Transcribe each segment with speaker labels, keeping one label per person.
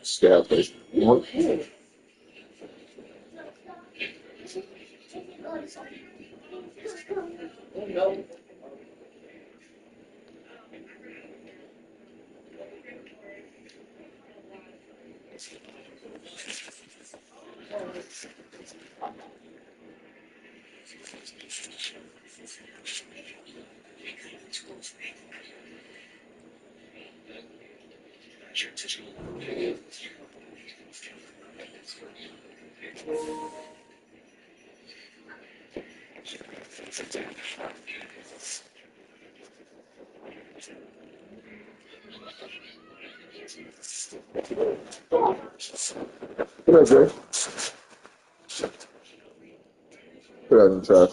Speaker 1: Scalfish. Come on, Jay. Put that in the trash.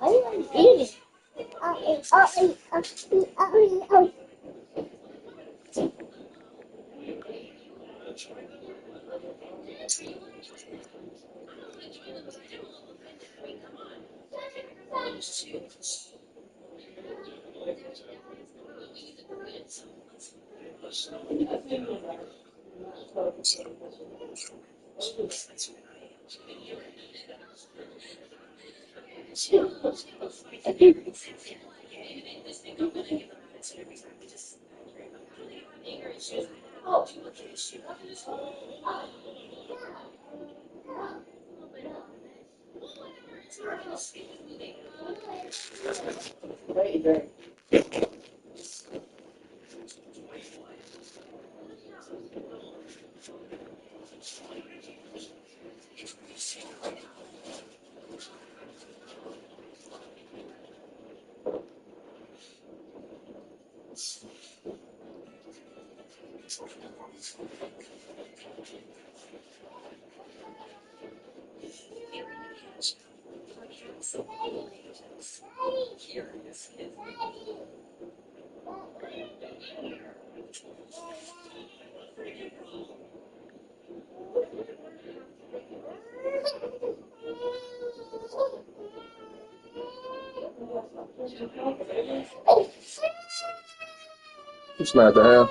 Speaker 2: I didn't eat it.
Speaker 1: You smash the ham.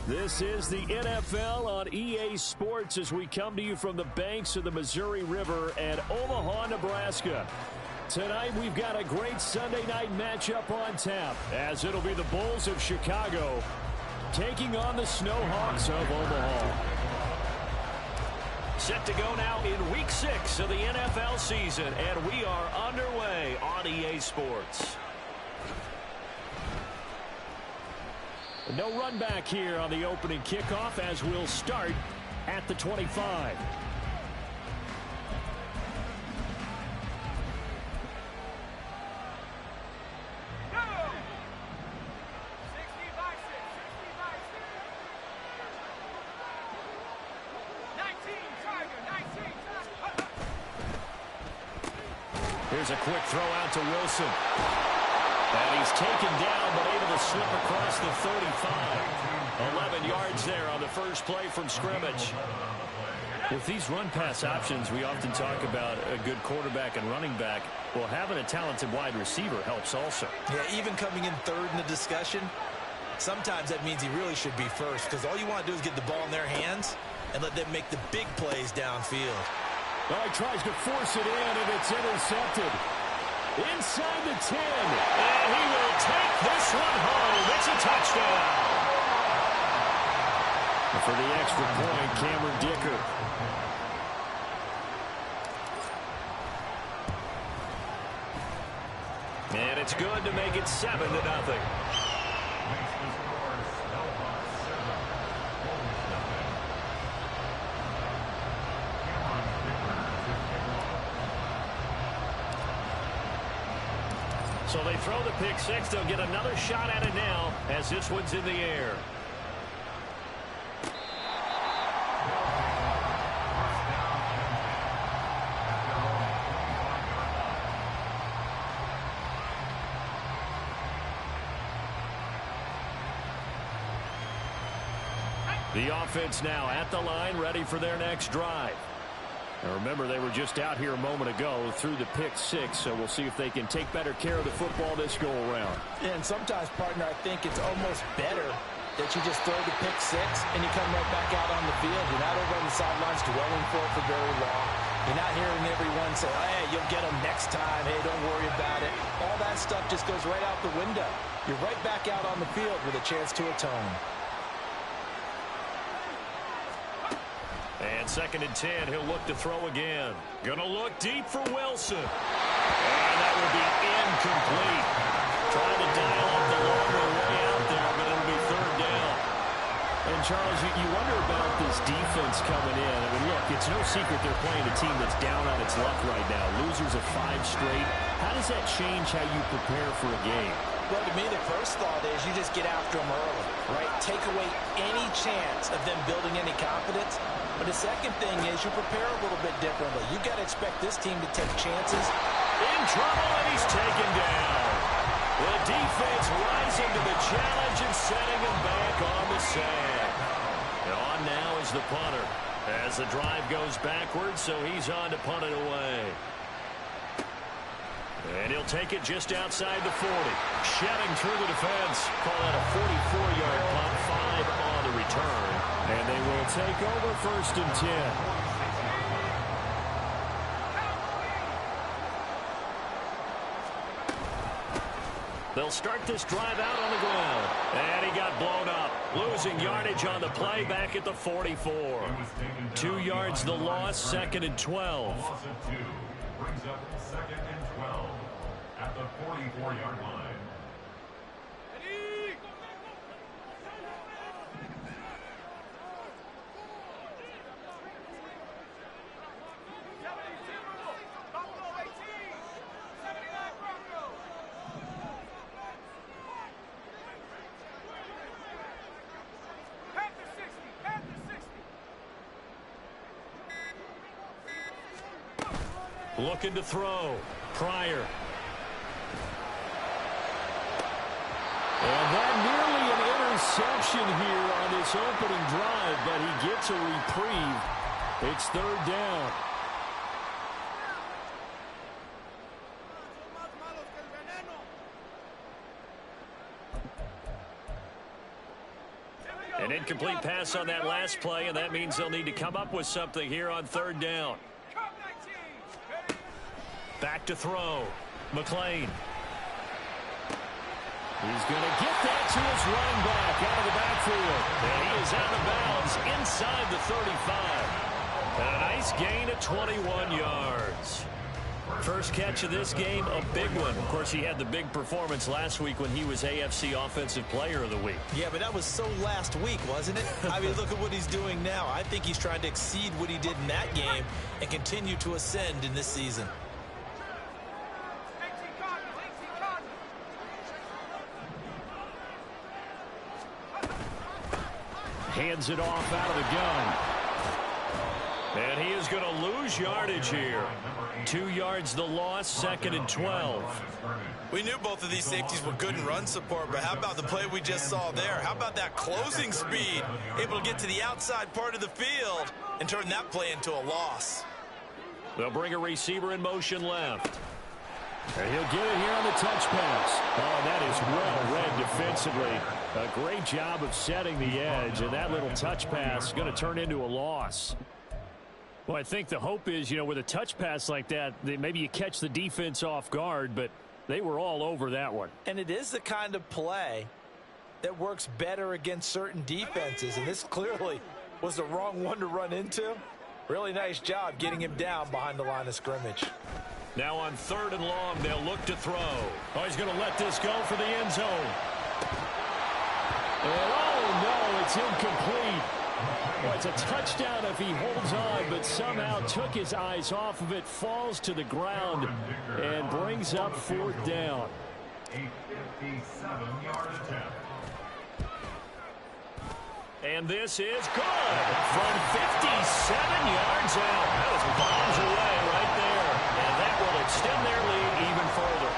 Speaker 3: This is the NFL on EA Sports as we come to you from the banks of the Missouri River at Omaha, Nebraska. Tonight we've got a great Sunday night matchup on tap as it'll be the Bulls of Chicago taking on the Snowhawks of Omaha.
Speaker 4: Set to go now in Week 6 of the NFL season, and we are underway on EA Sports.
Speaker 3: No run back here on the opening kickoff as we'll start at the 25. Here's a quick throw out to Wilson. And he's taken down, but able to slip across the 35. 11 yards there on the first play from scrimmage. With these run-pass options, we often talk about a good quarterback and running back. Well, having a talented wide receiver helps also.
Speaker 5: Yeah, even coming in third in the discussion, sometimes that means he really should be first, because all you want to do is get the ball in their hands and let them make the big plays downfield.
Speaker 3: Oh, he tries to force it in, and it's intercepted. Inside the 10.
Speaker 4: And he will take this one home. It's a touchdown.
Speaker 3: And for the extra point, Cameron Dicker.
Speaker 4: And it's good to make it 7-0. So they throw the pick six. They'll get another shot at it now as this one's in the air. The offense now at the line, ready for their next drive. Now remember, they were just out here a moment ago through the pick six, so we'll see if they can take better care of the football this go-around.
Speaker 5: And sometimes, partner, I think it's almost better that you just throw the pick six and you come right back out on the field. You're not over on the sidelines dwelling for it for very long. You're not hearing everyone say, hey, you'll get them next time. Hey, don't worry about it. All that stuff just goes right out the window. You're right back out on the field with a chance to atone.
Speaker 4: And 2nd and 10, he'll look to throw again. Gonna look deep for Wilson. And that will be incomplete. Trying to dial up the longer way out there, but it'll be 3rd down.
Speaker 3: And, Charles, you wonder about this defense coming in. I mean, look, it's no secret they're playing a team that's down on its luck right now. Losers of 5 straight. How does that change how you prepare for a game?
Speaker 5: Well, to me, the first thought is you just get after them early, right? Take away any chance of them building any confidence. But the second thing is you prepare a little bit differently. You've got to expect this team to take chances.
Speaker 4: In trouble, and he's taken down. The defense rising to the challenge and setting him back on the sand. And on now is the punter as the drive goes backwards, so he's on to punt it away. And he'll take it just outside the 40. Shedding through the defense. Call that a 44-yard punt, 5 on the return.
Speaker 3: And they will take over 1st and 10.
Speaker 4: They'll start this drive out on the ground. And he got blown up. Losing yardage on the play back at the 44.
Speaker 3: 2 yards the loss, 2nd and 12.
Speaker 6: Loss of 2 brings up 2nd and 12 at the 44-yard line.
Speaker 4: Looking to throw. Pryor.
Speaker 3: And that nearly an interception here on this opening drive, but he gets a reprieve. It's 3rd down.
Speaker 4: And
Speaker 3: incomplete pass on that last play, and that means they'll need to come up with something here on third down. Back to throw. McLean. He's going to get that to his running back out of the backfield. And he is out of bounds inside the 35. And a nice gain of 21 yards. First catch of this game, a big one. Of course, he had the big performance last week when he was AFC Offensive Player of the Week.
Speaker 5: Yeah, but that was so last week, wasn't it? I mean, look at what he's doing now. I think he's trying to exceed what he did in that game and continue to ascend in this season.
Speaker 3: Hands it off out of the gun. And he is going to lose yardage here. 2 yards the loss, 2nd and 12.
Speaker 7: We knew both of these safeties were good in run support, but how about the play we just saw there? How about that closing speed? Able to get to the outside part of the field and turn that play into a loss.
Speaker 3: They'll bring a receiver in motion left. And he'll get it here on the touch pass. Oh, that is well read defensively. A great job of setting the edge, and that little touch pass is going to turn into a loss. Well, I think the hope is, with a touch pass like that, maybe you catch the defense off guard, but they were all over that one.
Speaker 5: And it is the kind of play that works better against certain defenses, and this clearly was the wrong one to run into. Really nice job getting him down behind the line of scrimmage.
Speaker 3: Now on 3rd and long, they'll look to throw. Oh, he's going to let this go for the end zone. And oh, no, it's incomplete. Well, it's a touchdown if he holds on, but somehow took his eyes off of it, falls to the ground, and brings up 4th down.
Speaker 6: 57-yard attempt.
Speaker 3: And this is good from 57 yards out. That was bombs away right there. And that will extend their lead even further.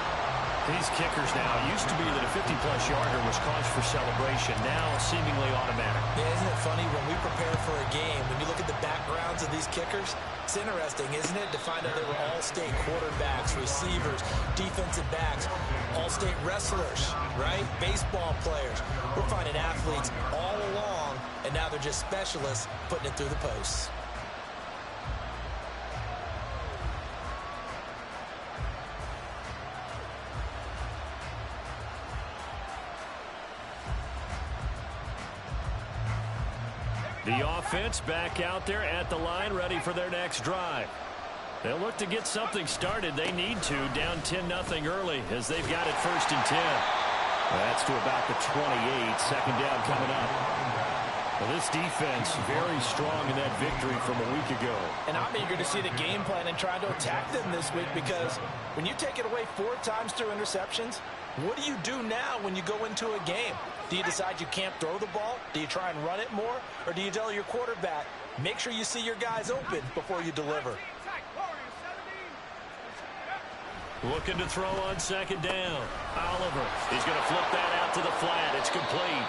Speaker 3: These kickers now, used to be that a 50-plus yarder was cause for celebration. Now seemingly automatic.
Speaker 5: Yeah, isn't it funny when we prepare for a game, when you look at the backgrounds of these kickers, it's interesting, isn't it, to find out they were all-state quarterbacks, receivers, defensive backs, all-state wrestlers, right? Baseball players. We're finding athletes all along, and now they're just specialists putting it through the posts.
Speaker 3: The offense back out there at the line, ready for their next drive. They'll look to get something started. They need to, down 10-0 early as they've got it 1st and 10. That's to about the 28, 2nd down coming up. Well, this defense very strong in that victory from a week ago.
Speaker 5: And I'm eager to see the game plan and try to attack them this week, because when you take it away 4 times through interceptions, what do you do now when you go into a game? Do you decide you can't throw the ball? Do you try and run it more? Or do you tell your quarterback, make sure you see your guys open before you deliver?
Speaker 3: Looking to throw on 2nd down. Oliver, he's going to flip that out to the flat. It's complete.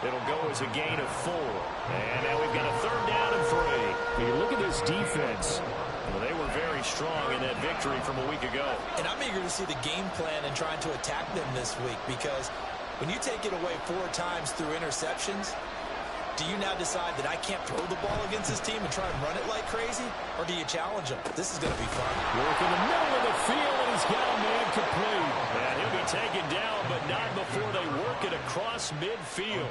Speaker 3: It'll go as a gain of 4. And now we've got a 3rd down and 3. When you look at this defense, they were very strong in that victory from a week ago.
Speaker 5: And I'm eager to see the game plan and trying to attack them this week, because when you take it away 4 times through interceptions, do you now decide that I can't throw the ball against this team and try and run it like crazy? Or do you challenge them? This is going to be fun.
Speaker 3: Work in the middle of the field, and he's got a man complete. And he'll be taken down, but not before they work it across midfield.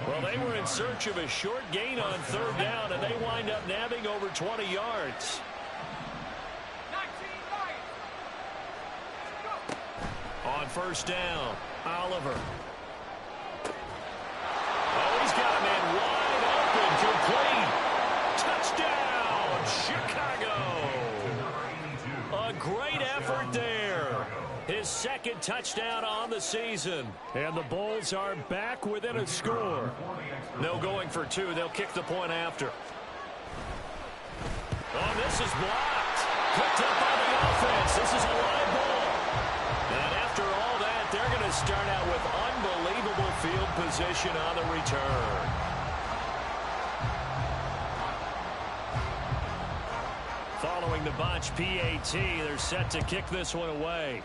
Speaker 3: Well, they were in search of a short gain on 3rd down, and they wind up nabbing over 20 yards. On 1st down, Oliver. Oh, he's got a man wide open, complete. Touchdown, Chicago. A great effort there. His 2nd touchdown on the season. And the Bulls are back within a score. No going for 2. They'll kick the point after. Oh, this is blocked. Picked up by the offense. This is a live ball. And after all that, they're going to start out with unbelievable field position on the return. Following the botch PAT, they're set to kick this one away.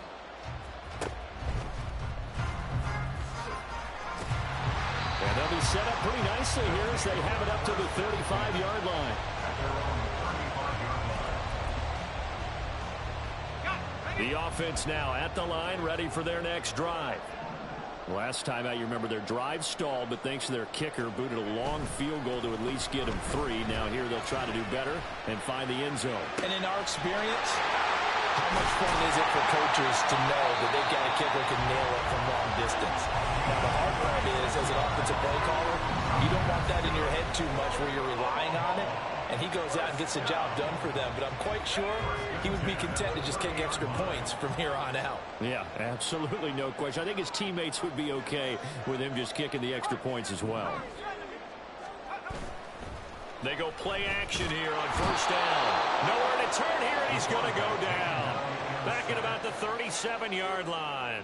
Speaker 3: And they'll be set up pretty nicely here as they have it up to the 35-yard line. The offense now at the line, ready for their next drive. Last time out, you remember their drive stalled, but thanks to their kicker, booted a long field goal to at least get them 3. Now here they'll try to do better and find the end zone.
Speaker 5: And in our experience, how much fun is it for coaches to know that they've got a kicker who can nail it from long distance? Now, the hard part is, as an offensive play caller, you don't want that in your head too much where you're relying on it, and he goes out and gets the job done for them. But I'm quite sure he would be content to just kick extra points from here on out.
Speaker 3: Yeah, absolutely no question. I think his teammates would be okay with him just kicking the extra points as well. They go play action here on first down. Nowhere to turn here, and he's going to go down. Back at about the 37-yard line.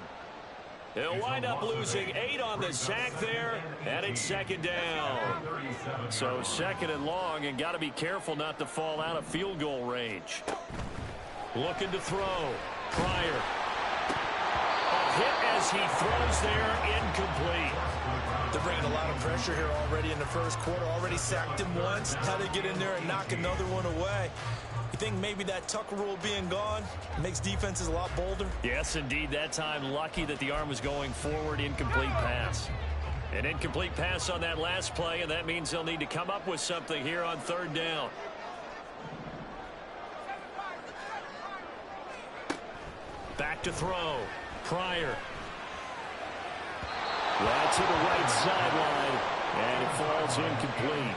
Speaker 3: He'll wind up losing 8 on the sack there, and it's second down. So second and long, and got to be careful not to fall out of field goal range. Looking to throw. Pryor. A hit as he throws there, incomplete.
Speaker 7: They're bringing a lot of pressure here already in the first quarter. Already sacked him once. How to get in there and knock another one away. You think maybe that Tucker rule being gone makes defenses a lot bolder?
Speaker 3: Yes, indeed. That time, lucky that the arm was going forward. Incomplete pass. An incomplete pass on that last play, and that means they'll need to come up with something here on third down. Back to throw. Pryor. Right to the right sideline, and it falls incomplete.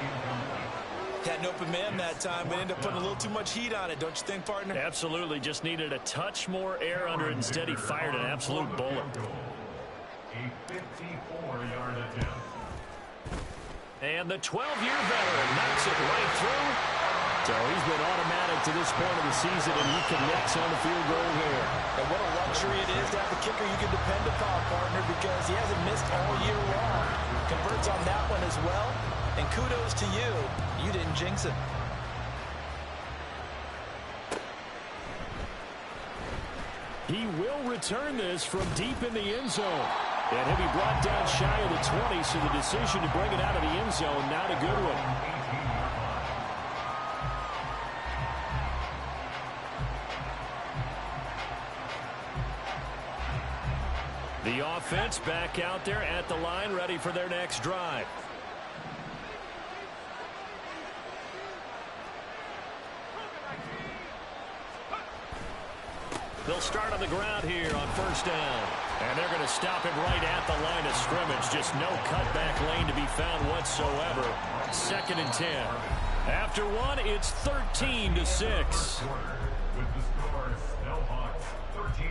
Speaker 7: Had an open man that time, but ended up putting a little too much heat on it, don't you think, partner?
Speaker 3: Absolutely. Just needed a touch more air under it. Instead, he fired an absolute bullet.
Speaker 6: A 54-yard attempt.
Speaker 3: And the 12-year veteran knocks it right through. So he's been automatic to this point of the season, and he connects on the field goal here.
Speaker 7: And what a luxury it is to have a kicker you can depend upon, partner, because he hasn't missed all year long. Converts on that one as well. And kudos to you. You didn't jinx it.
Speaker 3: He will return this from deep in the end zone. And he'll be brought down shy of the 20, so the decision to bring it out of the end zone, not a good one. The offense back out there at the line, ready for their next drive. They'll start on the ground here on first down. And they're going to stop him right at the line of scrimmage. Just no cutback lane to be found whatsoever. Second and 10. After one, it's 13-6.
Speaker 6: With the score, Snell Hawks 13.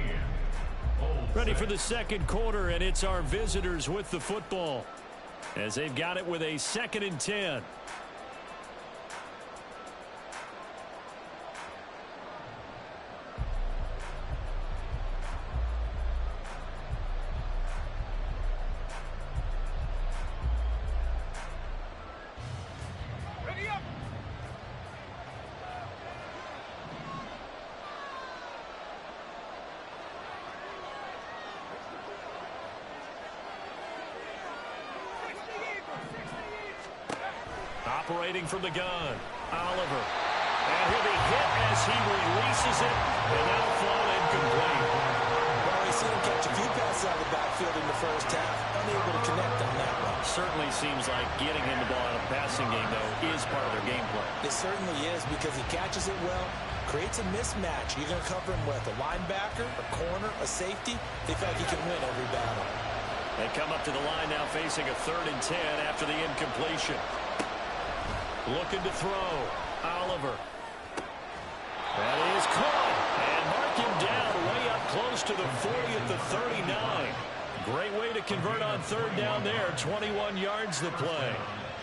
Speaker 3: Ready for the second quarter, and it's our visitors with the football as they've got it with a second and 10. Operating from the gun, Oliver. And he'll be hit as he releases it, and that'll fall incomplete.
Speaker 7: Well, we've seen him catch a few passes out of the backfield in the first half. Unable to connect on that one.
Speaker 3: Certainly seems like getting him the ball out of the passing game, though, is part of their game plan.
Speaker 7: It certainly is, because he catches it well, creates a mismatch. You're going to cover him with a linebacker, a corner, a safety. They feel like he can win every battle.
Speaker 3: They come up to the line now facing a 3rd and 10 after the incompletion. Looking to throw. Oliver. That is caught. And mark him down way up close to the 40 at the 39. Great way to convert on third down there. 21 yards to play.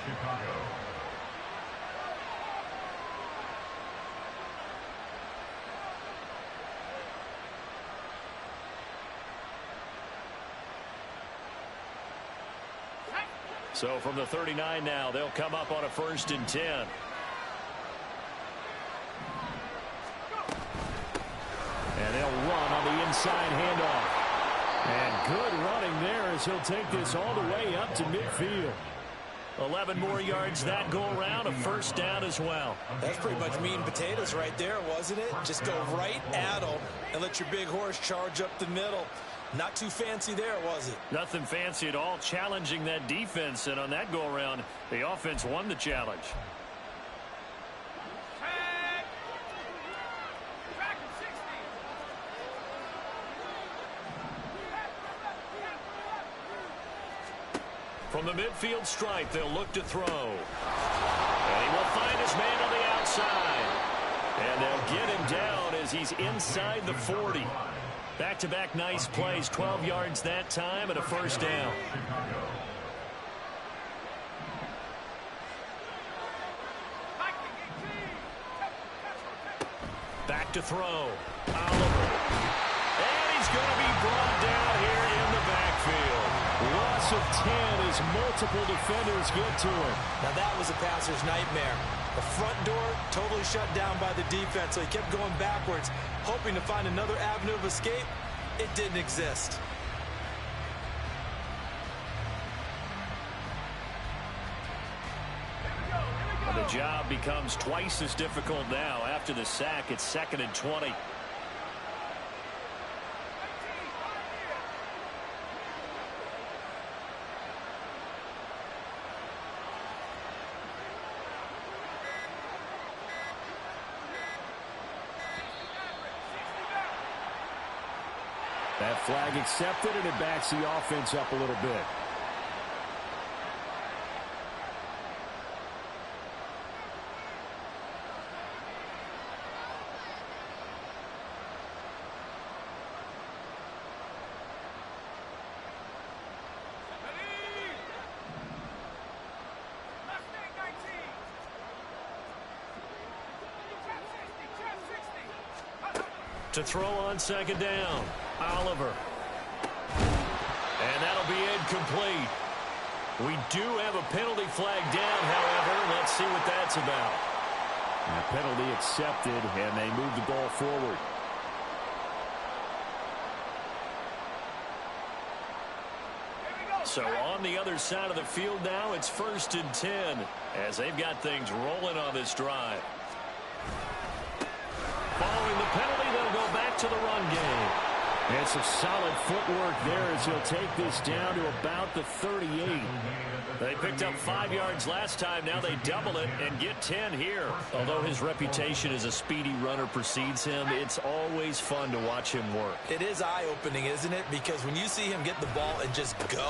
Speaker 6: Chicago.
Speaker 3: So from the 39 now, they'll come up on a 1st and 10. And they'll run on the inside handoff. And good running there as he'll take this all the way up to midfield. 11 more yards that go around, a first down as well.
Speaker 5: That's pretty much meat and potatoes right there, wasn't it? Just go right at them and let your big horse charge up the middle. Not too fancy there, was it?
Speaker 3: Nothing fancy at all, challenging that defense, and on that go-around, the offense won the challenge. From the midfield stripe, they'll look to throw. And he will find his man on the outside. And they'll get him down as he's inside the 40. Back-to-back nice plays, 12 yards that time and a first down. Back to throw. Oliver. And he's going to be brought down here in the backfield. Loss of 10 as multiple defenders get to him.
Speaker 5: Now that was a passer's nightmare. The front door totally shut down by the defense, so he kept going backwards, hoping to find another avenue of escape. It didn't exist.
Speaker 3: And the job becomes twice as difficult now. After the sack, it's 2nd and 20.
Speaker 4: That flag accepted, and it backs the offense up a little bit.
Speaker 3: To throw on 2nd down. Oliver. And that'll be incomplete. We do have a penalty flag down, however. Let's see what that's about.
Speaker 4: And a penalty accepted, and they move the ball forward.
Speaker 3: So on the other side of the field now, it's 1st and 10 as they've got things rolling on this drive. Following the penalty, they'll go back to the run game.
Speaker 4: And some solid footwork there as he'll take this down to about the 38.
Speaker 3: They picked up 5 yards last time. Now they double it and get 10 here. Although his reputation as a speedy runner precedes him, it's always fun to watch him work.
Speaker 5: It is eye-opening, isn't it? Because when you see him get the ball and just go,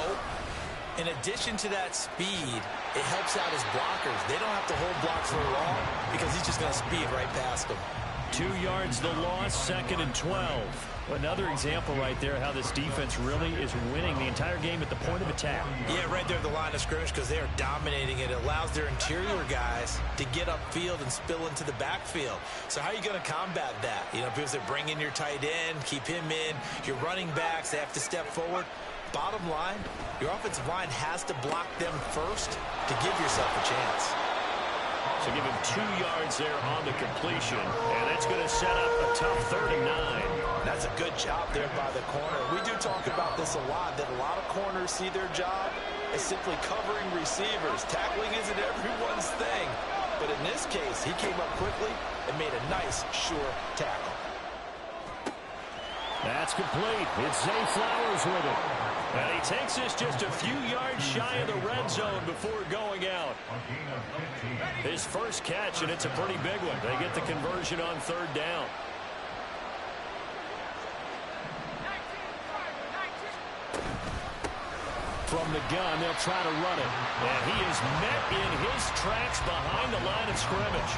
Speaker 5: in addition to that speed, it helps out his blockers. They don't have to hold blocks for long because he's just going to speed right past them.
Speaker 3: 2 yards the loss, 2nd and 12. Another example right there how this defense really is winning the entire game at the point of attack.
Speaker 5: Yeah, right there at the line of scrimmage because they are dominating it. It allows their interior guys to get upfield and spill into the backfield. So how are you going to combat that? You know, people say bring in your tight end, keep him in. Your running backs, they have to step forward. Bottom line, your offensive line has to block them first to give yourself a chance.
Speaker 3: So give him 2 yards there on the completion, and that's going to set up a tough 39.
Speaker 5: That's a good job there by the corner. We do talk about this a lot, that a lot of corners see their job as simply covering receivers. Tackling isn't everyone's thing, but in this case, he came up quickly and made a nice, sure tackle.
Speaker 3: That's complete. It's Zay Flowers with it. And he takes this just a few yards shy of the red zone before going out. His first catch, and it's a pretty big one. They get the conversion on 3rd down. From the gun, they'll try to run it. And he is met in his tracks behind the line of scrimmage.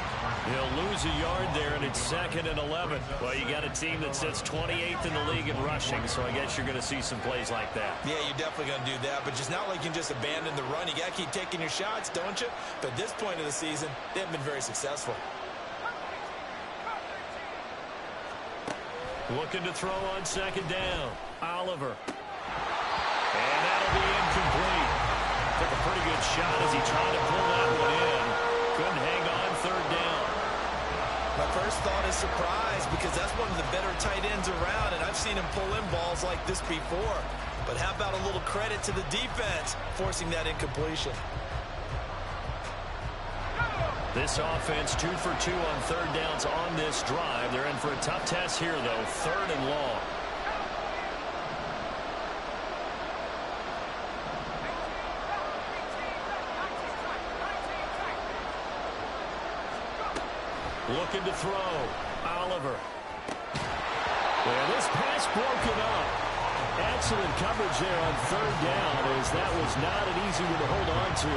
Speaker 3: He'll lose a yard there, and it's 2nd and 11. Well, you got a team that sits 28th in the league in rushing, so I guess you're going to see some plays like that.
Speaker 5: Yeah, you're definitely going to do that, but just not like you can just abandon the run. You got to keep taking your shots, don't you? But at this point of the season, they haven't been very successful.
Speaker 3: Looking to throw on 2nd down. Oliver. And that'll be incomplete. Took a pretty good shot as he tried to pull that one in. Couldn't hang on 3rd down.
Speaker 5: My first thought is surprise because that's one of the better tight ends around, and I've seen him pull in balls like this before. But how about a little credit to the defense forcing that incompletion?
Speaker 3: This offense 2 for 2 on third downs on this drive. They're in for a tough test here, though. 3rd and long. Looking to throw. Oliver. And this pass broken up. Excellent coverage there on third down, as that was not an easy one to hold on to.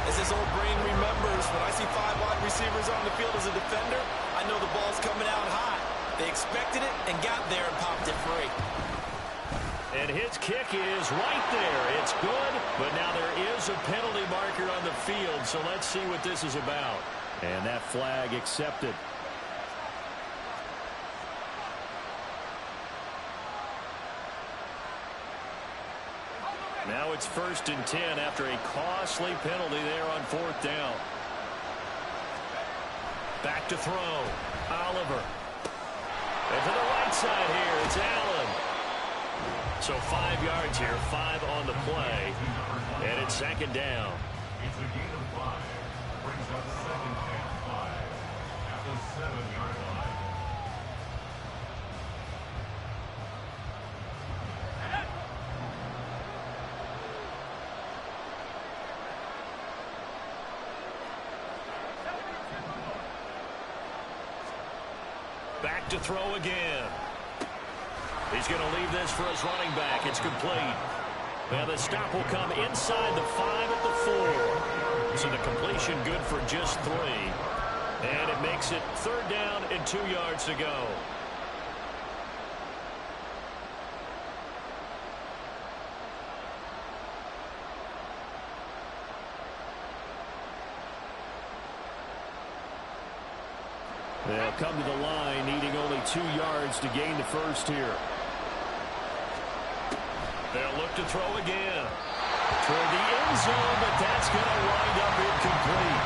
Speaker 7: As his old brain remembers, when I see 5 wide receivers on the field as a defender, I know the ball's coming out high. They expected it and got there and popped it free.
Speaker 3: And his kick is right there. It's good, but now there is a penalty marker on the field, so let's see what this is about. And that flag accepted. Now it's 1st and 10 after a costly penalty there on 4th down. Back to throw. Oliver. And to the right side here, it's Allen. So 5 yards here, 5 on the play. And it's 2nd down.
Speaker 6: It's a gain of 5. Brings up 2nd and 5 at the 7-yard line.
Speaker 3: Back to throw again. He's going to leave this for his running back. It's complete. Now the stop will come inside the 5 at the 4. So the completion good for just 3. And it makes it 3rd down and 2 yards to go. They'll come to the line, needing only 2 yards to gain the first here. They'll look to throw again. Toward the end zone, but that's going to wind up incomplete.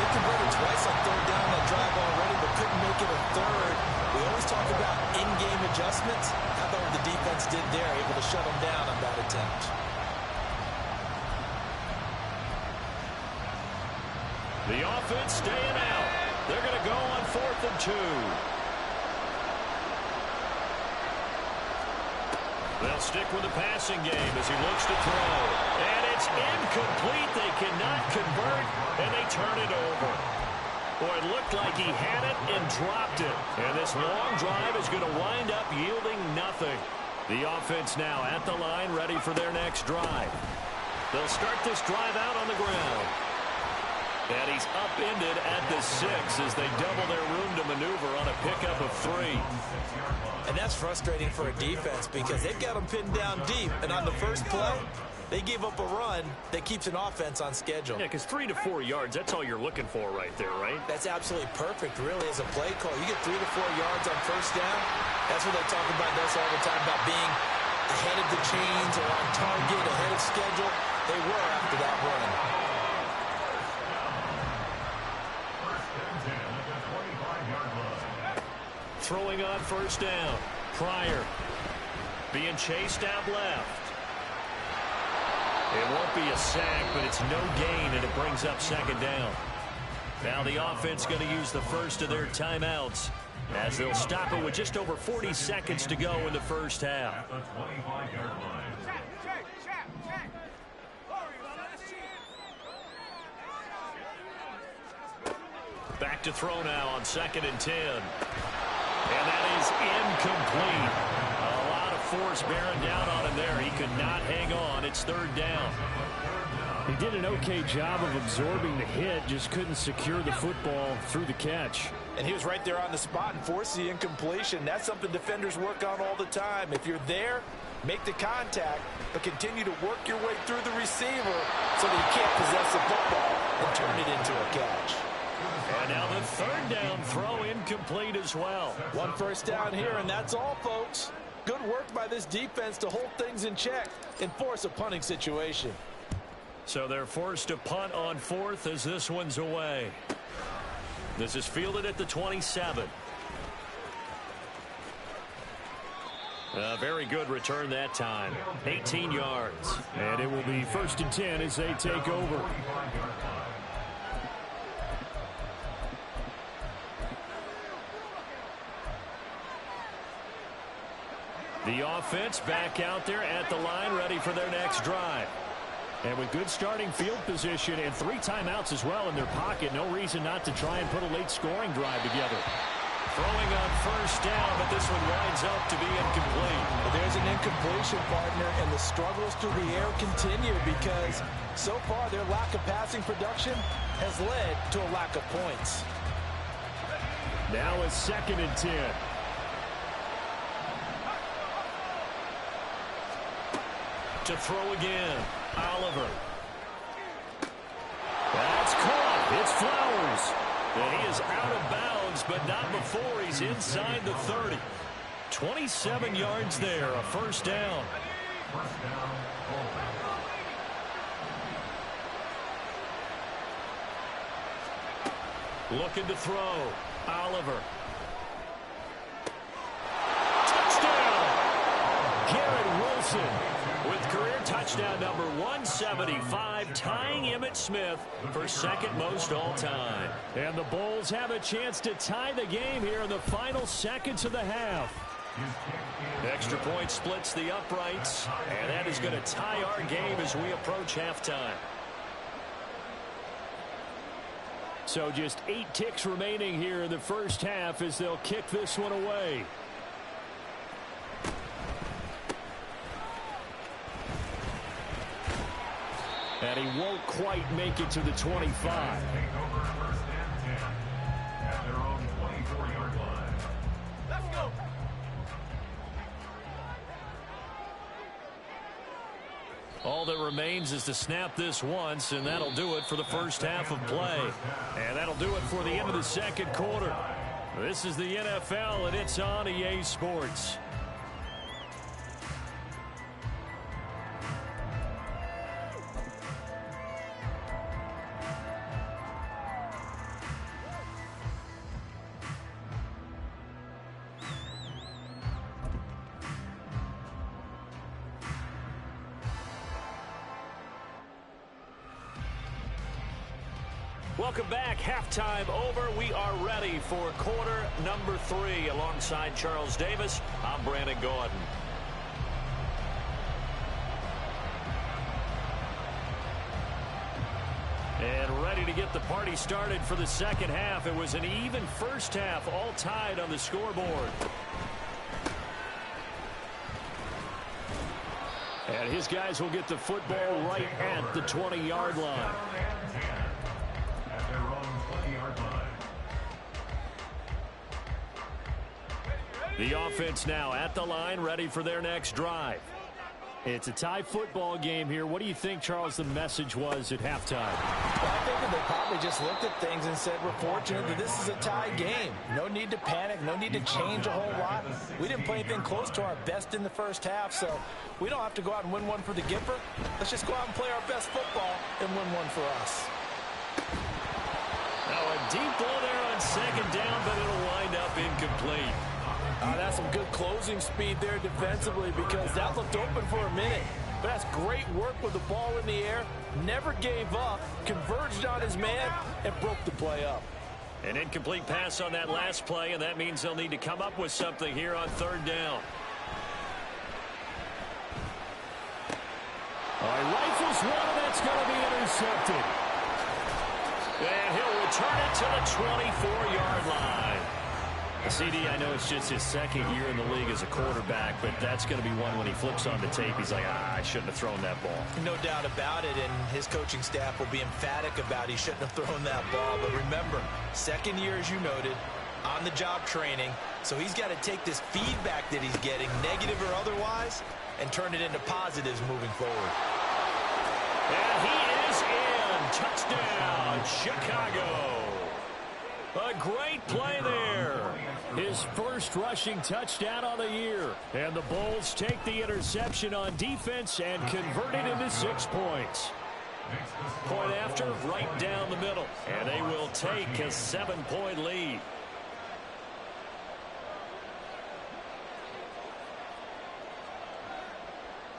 Speaker 7: They converted twice on 3rd down that drive already, but couldn't make it a 3rd. We always talk about in-game adjustments. How about what the defense did there, able to shut them down on that attempt.
Speaker 3: The offense staying out. They're going to go on 4th and 2. They'll stick with the passing game as he looks to throw. And it's incomplete. They cannot convert, and they turn it over. Boy, it looked like he had it and dropped it. And this long drive is going to wind up yielding nothing. The offense now at the line, ready for their next drive. They'll start this drive out on the ground. And he's upended at the 6 as they double their room to maneuver on a pickup of 3.
Speaker 7: And that's frustrating for a defense because they've got them pinned down deep. And on the first play, they gave up a run that keeps an offense on schedule.
Speaker 3: Yeah, because 3 to 4 yards, that's all you're looking for right there, right?
Speaker 7: That's absolutely perfect, really, as a play call. You get 3 to 4 yards on first down. That's what they talk about this all the time, about being ahead of the chains or on target, ahead of schedule. They were after that run.
Speaker 3: Throwing on 1st down. Pryor being chased out left. It won't be a sack, but it's no gain, and it brings up 2nd down. Now the offense going to use the first of their timeouts as they'll stop it with just over 40 seconds to go in the first half.
Speaker 6: At the 25-yard line.
Speaker 3: Back to throw now on 2nd and 10. And that is incomplete. A lot of force bearing down on him there. He could not hang on. It's 3rd down.
Speaker 8: He did an okay job of absorbing the hit, just couldn't secure the football through the catch.
Speaker 5: And he was right there on the spot and forced the incompletion. That's something defenders work on all the time. If you're there, make the contact, but continue to work your way through the receiver so that you can't possess the football and turn it into a catch.
Speaker 3: And now the 3rd down throw incomplete as well.
Speaker 5: 1 first down here, and that's all, folks. Good work by this defense to hold things in check and force a punting situation.
Speaker 3: So they're forced to punt on 4th as this one's away. This is fielded at the 27. A very good return that time. 18 yards.
Speaker 8: And it will be 1st and 10 as they take over.
Speaker 3: The offense back out there at the line, ready for their next drive.
Speaker 8: And with good starting field position and 3 timeouts as well in their pocket, no reason not to try and put a late scoring drive together.
Speaker 3: Throwing on first down, but this one winds up to be incomplete.
Speaker 5: But there's an incompletion, partner, and the struggles through the air continue because so far their lack of passing production has led to a lack of points.
Speaker 8: Now it's 2nd and 10.
Speaker 3: To throw again, Oliver. That's caught. It's Flowers. And he is out of bounds, but not before he's inside the 30. 27 yards there, a first down. Looking to throw, Oliver. Touchdown! Garrett Wilson with career touchdown number 175, tying Emmitt Smith for 2nd most all-time.
Speaker 8: And the Bulls have a chance to tie the game here in the final seconds of the half.
Speaker 3: Extra point splits the uprights, and that is going to tie our game as we approach halftime.
Speaker 8: So just 8 ticks remaining here in the first half as they'll kick this one away. And he won't quite make it to the 25.
Speaker 6: Let's go.
Speaker 3: All that remains is to snap this once, and that'll do it for the first half of play.
Speaker 8: And that'll do it for the end of the 2nd quarter. This is the NFL, and it's on EA Sports.
Speaker 3: Welcome back. Halftime over. We are ready for quarter number 3. Alongside Charles Davis, I'm Brandon Gordon.
Speaker 8: And ready to get the party started for the second half. It was an even first half, all tied on the scoreboard. And his guys will get the football right at the 20-yard line.
Speaker 6: At their own 20-yard line.
Speaker 8: The offense now at the line, ready for their next drive. It's a tie football game here. What do you think, Charles, the message was at halftime?
Speaker 5: Well, I think that they probably just looked at things and said, we're fortunate that this is a tie game. No need to panic, no need to change a whole lot. We didn't play anything close to our best in the first half, so we don't have to go out and win one for the Gipper. Let's just go out and play our best football and win one for us.
Speaker 3: Now a deep ball there on second down, but it'll wind up incomplete.
Speaker 5: That's some good closing speed there defensively because that looked open for a minute. But that's great work with the ball in the air. Never gave up, converged on his man, and broke the play up.
Speaker 3: An incomplete pass on that last play, and that means they'll need to come up with something here on third down.
Speaker 8: All right, rifles one, and that's going to be intercepted.
Speaker 3: And he'll return it to the 24-yard line. CD, I know it's just his second year in the league as a quarterback, but that's going to be one when he flips on the tape, he's like, I shouldn't have thrown that ball.
Speaker 7: No doubt about it, and his coaching staff will be emphatic about he shouldn't have thrown that ball. But remember, second year, as you noted, on-the-job training, so he's got to take this feedback that he's getting, negative or otherwise, and turn it into positives moving forward.
Speaker 3: And he is in. Touchdown, Chicago. A great play there.
Speaker 8: His first rushing touchdown on the year. And the Bulls take the interception on defense and convert it into 6 points.
Speaker 3: Point after, right down the middle. And they will take a 7-point lead.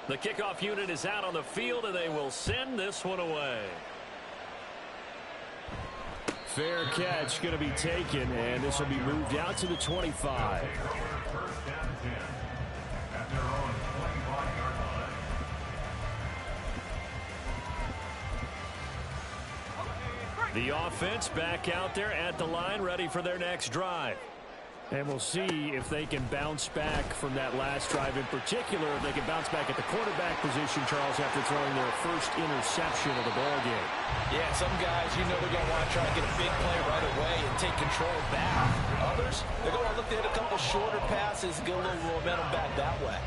Speaker 3: The kickoff unit is out on the field, and they will send this one away.
Speaker 8: Fair catch going to be taken, and this will be moved out to the 25.
Speaker 6: First down and 10. At their
Speaker 3: The offense back out there at the line, ready for their next drive.
Speaker 8: And we'll see if they can bounce back from that last drive in particular. If they can bounce back at the quarterback position, Charles, after throwing their first interception of the ball game.
Speaker 5: Yeah, some guys, you know, they're going to want to try to get a big play right away and take control back. Others, they're going to look to hit a couple shorter passes, get a little momentum back that way.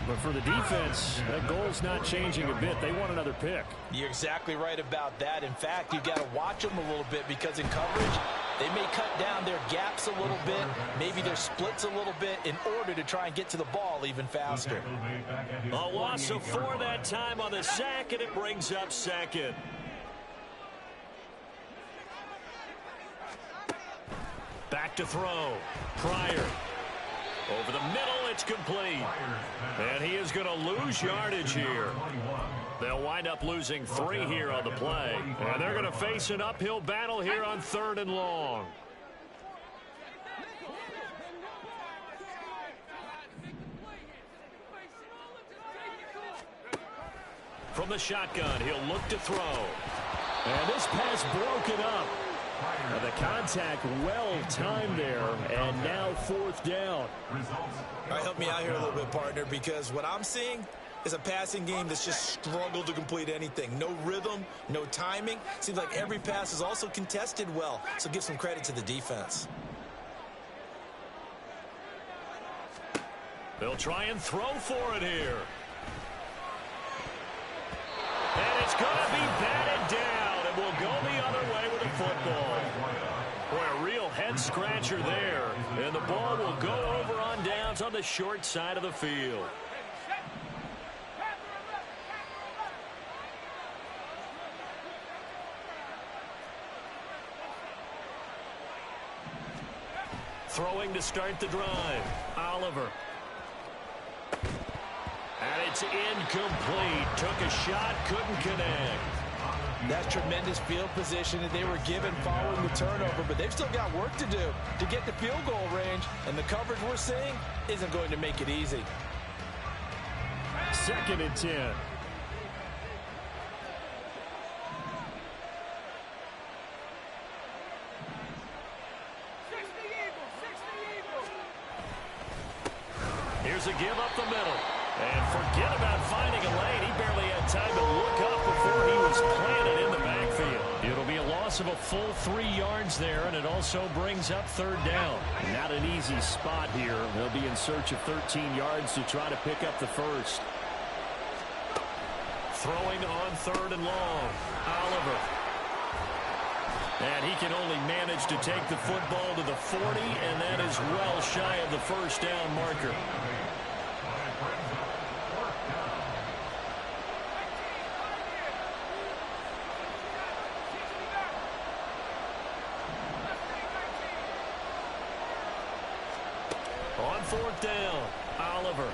Speaker 8: But for the defense, that goal's not changing a bit. They want another pick.
Speaker 5: You're exactly right about that. In fact, you've got to watch them a little bit because in coverage, they may cut down their gaps a little bit, maybe their splits a little bit in order to try and get to the ball even faster.
Speaker 3: A loss of 4 that time on the sack, and it brings up second. Back to throw. Pryor. Over the middle, it's complete. And he is going to lose yardage here. They'll wind up losing 3 here on the play. And they're going to face an uphill battle here on 3rd and long. From the shotgun, he'll look to throw.
Speaker 8: And this pass broken up. The contact well-timed there, and now 4th down.
Speaker 7: All right, help me out here a little bit, partner, because what I'm seeing is a passing game that's just struggled to complete anything. No rhythm, no timing. Seems like every pass is also contested well, so give some credit to the defense.
Speaker 3: They'll try and throw for it here. And it's going to be batted down, and we'll go the other way with the football. Boy, a real head-scratcher there. And the ball will go over on downs on the short side of the field. Throwing to start the drive. Oliver. And it's incomplete. Took a shot, couldn't connect.
Speaker 5: That's tremendous field position that they were given following the turnover, but they've still got work to do to get the field goal range, and the coverage we're seeing isn't going to make it easy.
Speaker 8: 2nd and 10.
Speaker 3: Here's a give up the middle. And forget about finding a lane. He barely had time to look up before he was planted in the backfield. It'll be a loss of a full 3 yards there, and it also brings up 3rd down. Not an easy spot here. They'll be in search of 13 yards to try to pick up the first. Throwing on 3rd and long. Oliver. And he can only manage to take the football to the 40, and that is well shy of the first down marker. On 4th down, Oliver.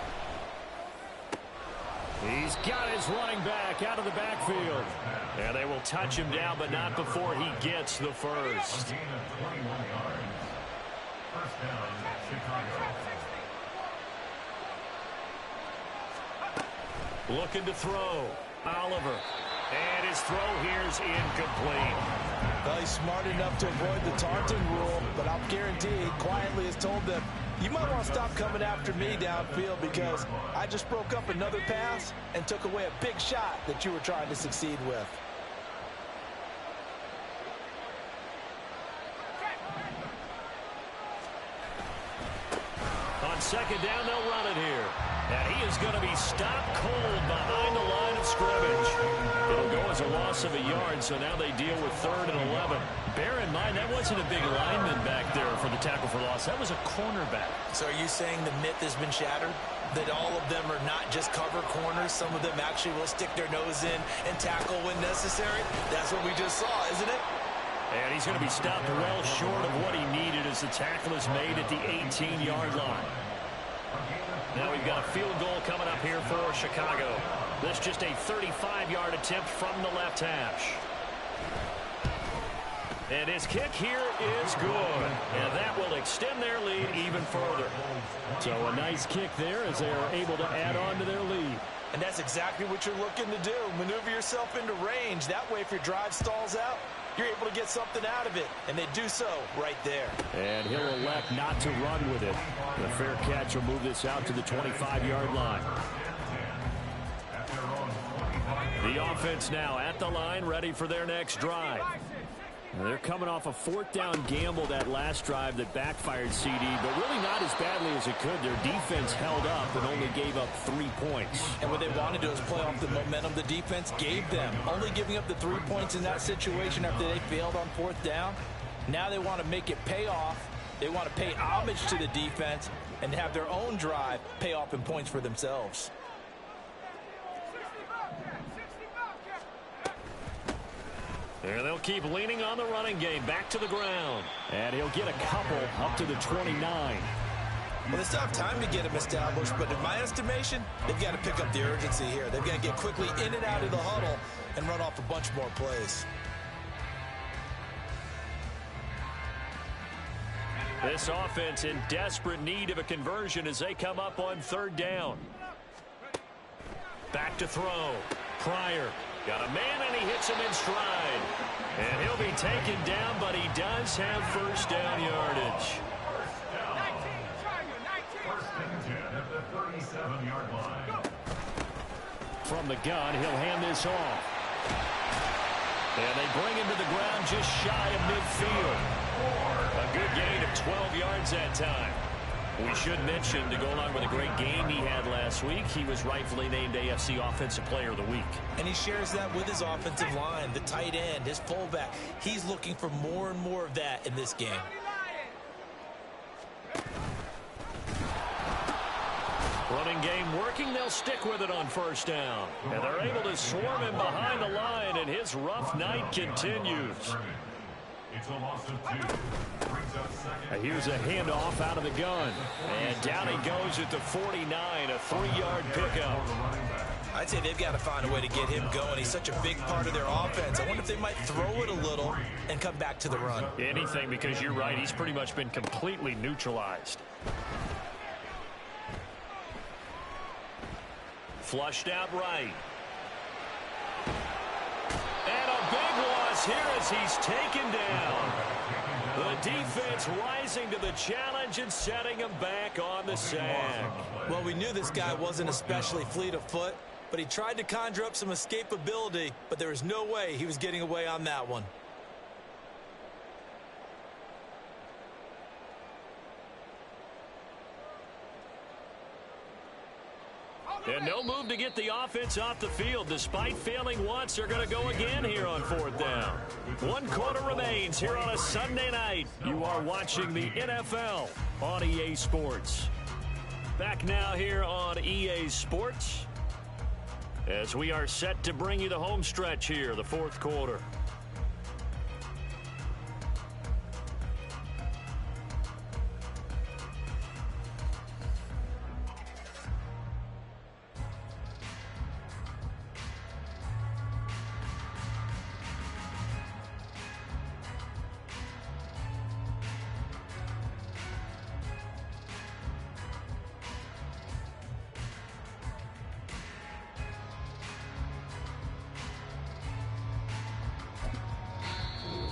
Speaker 3: He's got his running back out of the backfield. And they will touch him down, but not before he gets the first. Looking to throw. Oliver. And his throw here is incomplete.
Speaker 5: Well, he's smart enough to avoid the taunting rule, but I'll guarantee he quietly has told them, you might want to stop coming after me downfield because I just broke up another pass and took away a big shot that you were trying to succeed with.
Speaker 3: On 2nd down, they'll run it here. And he is going to be stopped cold behind the line of scrimmage. It'll go as a loss of a yard, so now they deal with 3rd and 11. Bear in mind, that wasn't a big lineman back there for the tackle for loss. That was a cornerback.
Speaker 7: So are you saying the myth has been shattered? That all of them are not just cover corners? Some of them actually will stick their nose in and tackle when necessary? That's what we just saw, isn't it?
Speaker 3: And he's going to be stopped well short of what he needed as the tackle is made at the 18-yard line. Now we've got a field goal coming up here for Chicago. This just a 35-yard attempt from the left hash. And his kick here is good. And that will extend their lead even further.
Speaker 8: So a nice kick there as they are able to add on to their lead.
Speaker 5: And that's exactly what you're looking to do. Maneuver yourself into range. That way, if your drive stalls out,
Speaker 7: you're able to get something out of it, and they do so right there.
Speaker 8: And he'll elect not to run with it. The fair catch will move this out to the 25-yard line. The offense now at the line, ready for their next drive. They're coming off a fourth down gamble that last drive that backfired, CD, but really not as badly as it could. Their defense held up and only gave up 3 points.
Speaker 7: And what they want to do is play off the momentum the defense gave them. Only giving up the 3 points in that situation after they failed on fourth down. Now they want to make it pay off. They want to pay homage to the defense and have their own drive pay off in points for themselves.
Speaker 8: There they'll keep leaning on the running game. Back to the ground. And he'll get a couple up to the 29.
Speaker 7: Well, they still have time to get him established, but in my estimation, they've got to pick up the urgency here. They've got to get quickly in and out of the huddle and run off a bunch more plays.
Speaker 8: This offense in desperate need of a conversion as they come up on third down. Back to throw. Pryor. Got a man, and he hits him in stride. And he'll be taken down, but he does have first down yardage.
Speaker 6: First and 10 at the 37-yard line.
Speaker 8: From the gun, he'll hand this off. And they bring him to the ground just shy of midfield. A good gain of 12 yards that time. We should mention, to go along with a great game he had last week, he was rightfully named AFC Offensive Player of the Week.
Speaker 7: And he shares that with his offensive line, the tight end, his fullback. He's looking for more and more of that in this game.
Speaker 8: Running game working. They'll stick with it on first down. And they're able to swarm him behind the line, and his rough night continues.
Speaker 6: It's a loss of 2.
Speaker 8: Here's a handoff out of the gun. And down he goes at the 49, a 3-yard pickup.
Speaker 7: I'd say they've got to find a way to get him going. He's such a big part of their offense. I wonder if they might throw it a little and come back to the run.
Speaker 8: Anything, because you're right. He's pretty much been completely neutralized. Flushed out right. And a big loss here as he's taken down. The defense rising to the challenge and setting him back on the sack.
Speaker 7: Well, we knew this guy wasn't especially fleet of foot, but he tried to conjure up some escapability, but there was no way he was getting away on that one.
Speaker 8: And no move to get the offense off the field. Despite failing once, they're going to go again here on fourth down. 1 quarter remains here on a Sunday night. You are watching the NFL on EA Sports. Back now here on EA Sports as we are set to bring you the home stretch here, the fourth quarter.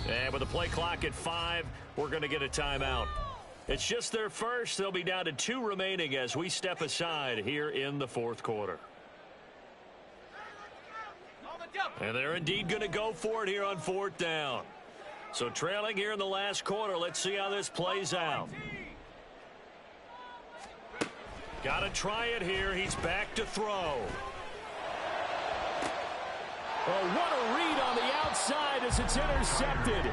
Speaker 8: And with the play clock at 5, we're going to get a timeout. It's just their first. They'll be down to 2 remaining as we step aside here in the fourth quarter. And they're indeed going to go for it here on fourth down. So trailing here in the last quarter. Let's see how this plays out. Got to try it here. He's back to throw. Oh, what a read on the outside as it's intercepted.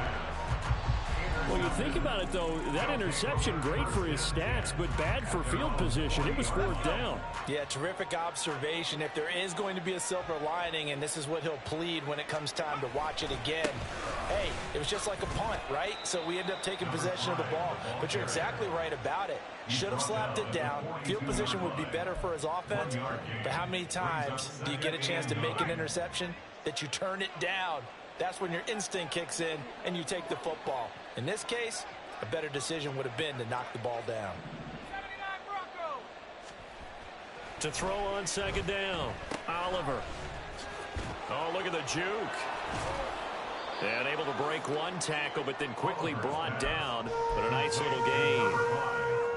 Speaker 8: Well, you think about it, though, that interception, great for his stats, but bad for field position. It was fourth down.
Speaker 7: Yeah, terrific observation. If there is going to be a silver lining, and this is what he'll plead when it comes time to watch it again, hey, it was just like a punt, right? So we end up taking possession of the ball. But you're exactly right about it. Should have slapped it down. Field position would be better for his offense. But how many times do you get a chance to make an interception that you turn it down? That's when your instinct kicks in and you take the football. In this case, a better decision would have been to knock the ball down.
Speaker 8: To throw on second down, Oliver. Oh, look at the juke.
Speaker 3: And able to break one tackle, but then quickly brought down. But a nice little gain.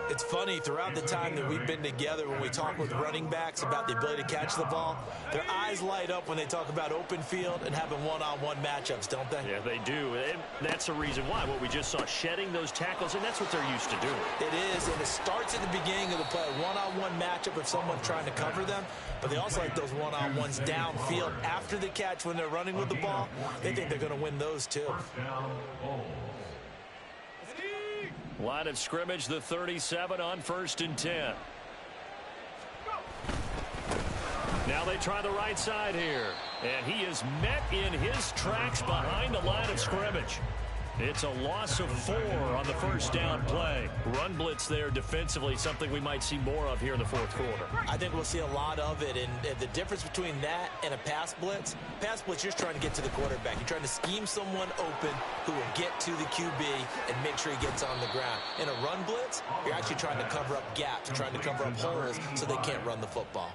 Speaker 7: It's funny, throughout the time that we've been together, when we talk with running backs about the ability to catch the ball, their eyes light up when they talk about open field and having one-on-one matchups, don't they?
Speaker 3: Yeah, they do. And that's the reason why. What we just saw, shedding those tackles, and that's what they're used to doing.
Speaker 7: It is, and it starts at the beginning of the play. One-on-one matchup if someone's trying to cover them, but they also like those one-on-ones downfield after the catch when they're running with the ball. They think they're going to win those too.
Speaker 3: Line of scrimmage, the 37 on 1st and 10. Now they try the right side here. And he is met in his tracks behind the line of scrimmage. It's a loss of 4 on the first down play. Run blitz there defensively, something we might see more of here in the fourth quarter.
Speaker 7: I think we'll see a lot of it, and the difference between that and a pass blitz, you're just trying to get to the quarterback. You're trying to scheme someone open who will get to the QB and make sure he gets on the ground. In a run blitz, you're actually trying to cover up gaps, trying to cover up holes so they can't run the football.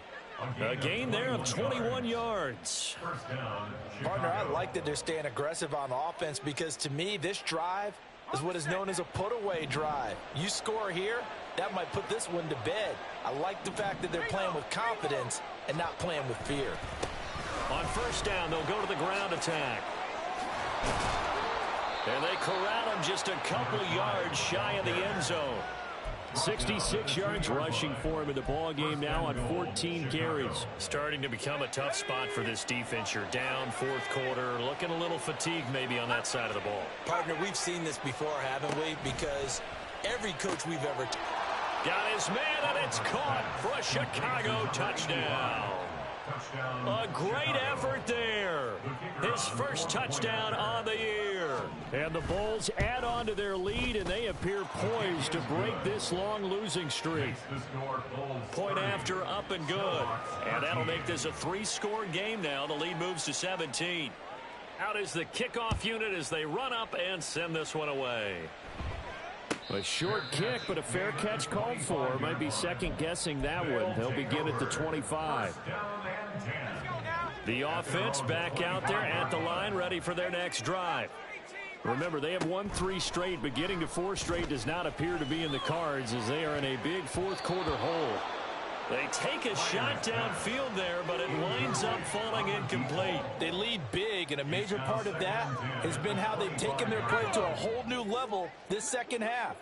Speaker 3: A gain there of 21 yards.
Speaker 5: Partner, I like that they're staying aggressive on offense because, to me, this drive is what is known as a put-away drive. You score here, that might put this one to bed. I like the fact that they're playing with confidence and not playing with fear.
Speaker 3: On first down, they'll go to the ground attack. And they corral him just a couple yards shy of the end zone. 66 yards rushing for him in the ball game now on 14 carries. Starting to become a tough spot for this defense. You're down fourth quarter, looking a little fatigued maybe on that side of the ball.
Speaker 7: Partner, we've seen this before, haven't we? Because every coach we've ever...
Speaker 3: Got his man, and it's caught for a Chicago touchdown. A great effort there. His first touchdown on the year. And the Bulls add on to their lead, and they appear poised to break this long losing streak. Point after, up and good. And that'll make this a 3-score game now. The lead moves to 17. Out is the kickoff unit as they run up and send this one away. A short kick, but a fair catch called for. Might be second-guessing that one. They'll begin at the 25. The offense back out there at the line, ready for their next drive. Remember, they have won 3 straight, but getting to 4 straight does not appear to be in the cards as they are in a big fourth-quarter hole. They take a shot downfield there, but it winds up falling incomplete.
Speaker 5: They lead big, and a major part of that has been how they've taken their play to a whole new level this second half.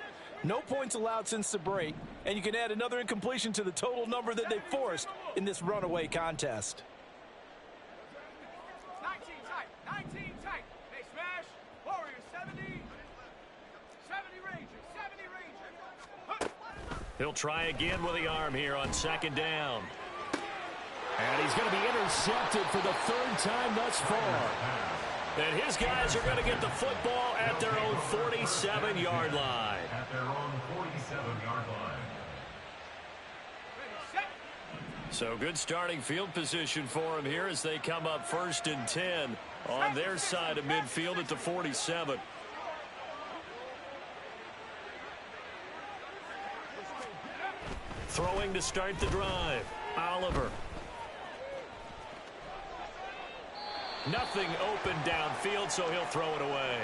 Speaker 5: No points allowed since the break, and you can add another incompletion to the total number that they forced in this runaway contest.
Speaker 9: 19 tight. They smash. Warriors 70. 70 Rangers. 70 Rangers.
Speaker 3: He'll try again with the arm here on second down. And he's going to be intercepted for the 3rd time thus far. And his guys are going to get the football at their own 47-yard line.
Speaker 6: At their own 47-yard line.
Speaker 3: So good starting field position for him here as they come up 1st and 10 on their side of midfield at the 47. Throwing to start the drive. Oliver. Nothing open downfield, so he'll throw it away.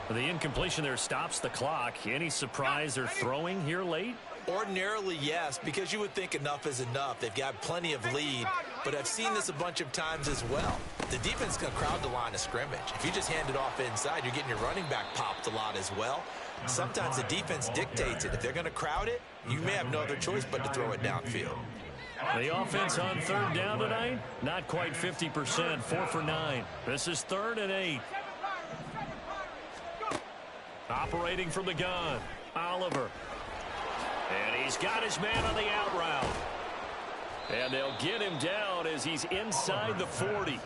Speaker 3: The incompletion there stops the clock. Any surprise they're throwing here late?
Speaker 7: Ordinarily, yes, because you would think enough is enough. They've got plenty of lead, but I've seen this a bunch of times as well. The defense can crowd the line of scrimmage. If you just hand it off inside, you're getting your running back popped a lot as well. Sometimes the defense dictates it. If they're going to crowd it, you may have no other choice but to throw it downfield.
Speaker 3: The offense on 3rd down tonight, not quite 50%, 4 for 9. This is 3rd and 8. Operating from the gun, Oliver. And he's got his man on the out route. And they'll get him down as he's inside the 40.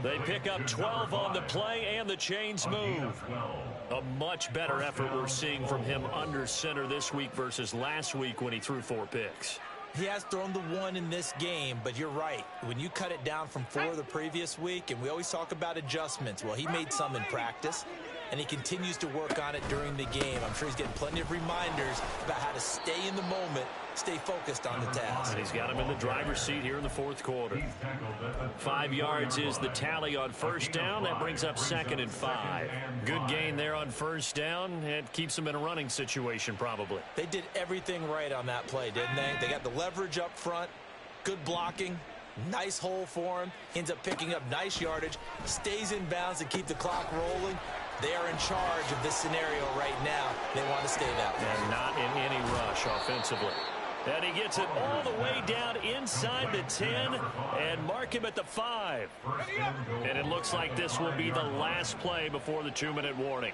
Speaker 3: They pick up 12 on the play, and the chains move. A much better effort we're seeing from him under center this week versus last week when he threw 4 picks.
Speaker 7: He has thrown the 1 in this game, but you're right. When you cut it down from 4 the previous week, and we always talk about adjustments, well, he made some in practice. and he continues to work on it during the game. I'm sure he's getting plenty of reminders about how to stay in the moment, stay focused on the task.
Speaker 3: And he's got him in the driver's seat here in the fourth quarter. 5 yards is the tally on first down. That brings up 2nd and 5. Good gain there on first down. It keeps them in a running situation probably.
Speaker 7: They did everything right on that play, didn't they? They got the leverage up front, good blocking, nice hole for him, ends up picking up nice yardage, stays in bounds to keep the clock rolling. They are in charge of this scenario right now. They want to stay that way.
Speaker 3: And not in any rush offensively. And he gets it all the way down inside the 10 and mark him at the 5. And it looks like this will be the last play before the 2-minute warning.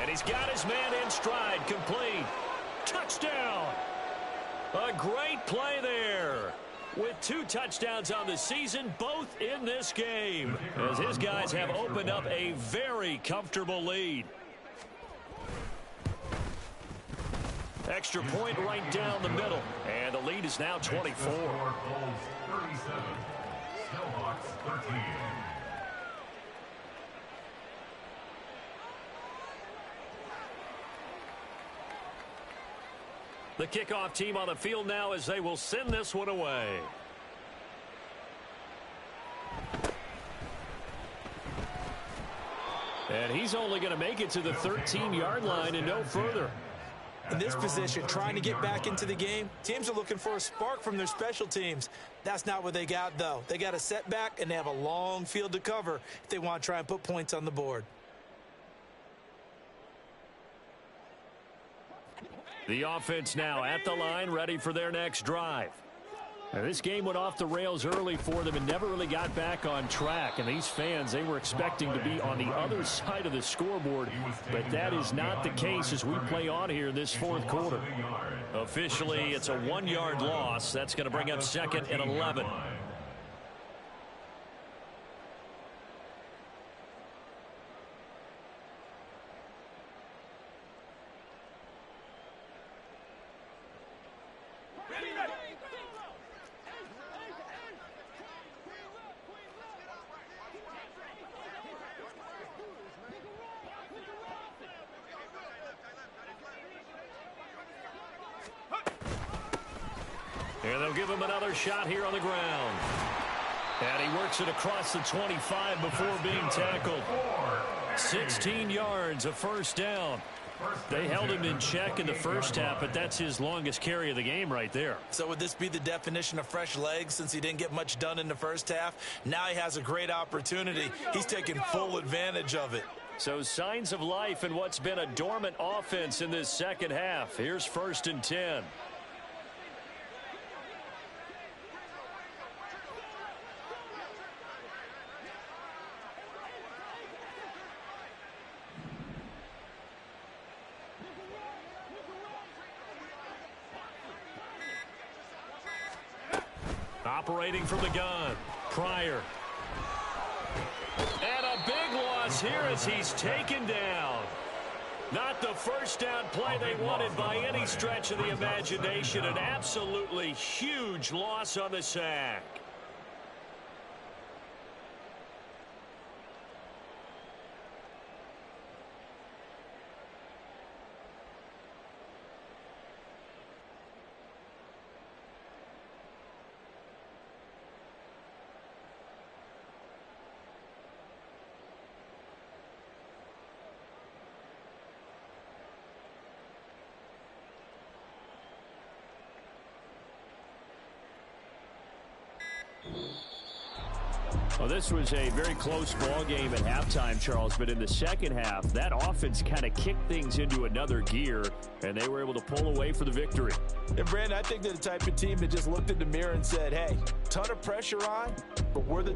Speaker 3: And he's got his man in stride, complete. Touchdown! A great play there. With 2 touchdowns on the season, both in this game, as his guys have opened up a very comfortable lead. Extra point right down the middle, and the lead is now 24.
Speaker 6: 37. Seahawks 13.
Speaker 3: The kickoff team on the field now as they will send this one away. And he's only going to make it to the 13-yard line and no further.
Speaker 7: In this position, trying to get back into the game, teams are looking for a spark from their special teams. That's not what they got, though. They got a setback, and they have a long field to cover if they want to try and put points on the board.
Speaker 3: The offense now at the line, ready for their next drive. Now, this game went off the rails early for them and never really got back on track. And these fans, they were expecting to be on the other side of the scoreboard. But that is not the case as we play on here in this fourth quarter. Officially, it's a 1-yard loss. That's going to bring up 2nd and 11. And they'll give him another shot here on the ground. And he works it across the 25 before being tackled. 16 yards, a first down. They held him in check in the first half, but that's his longest carry of the game right there.
Speaker 7: So would this be the definition of fresh legs since he didn't get much done in the first half? Now he has a great opportunity. He's taking full advantage of it.
Speaker 3: So signs of life in what's been a dormant offense in this second half. Here's 1st and 10. Operating from the gun, Pryor. And a big loss here as he's taken down. Not the first down play they wanted by any stretch of the imagination. An absolutely huge loss on the sack. Well, this was a very close ball game at halftime, Charles, but in the second half, that offense kind of kicked things into another gear, and they were able to pull away for the victory.
Speaker 7: And, Brandon, I think they're the type of team that just looked in the mirror and said, hey, ton of pressure on, but we're the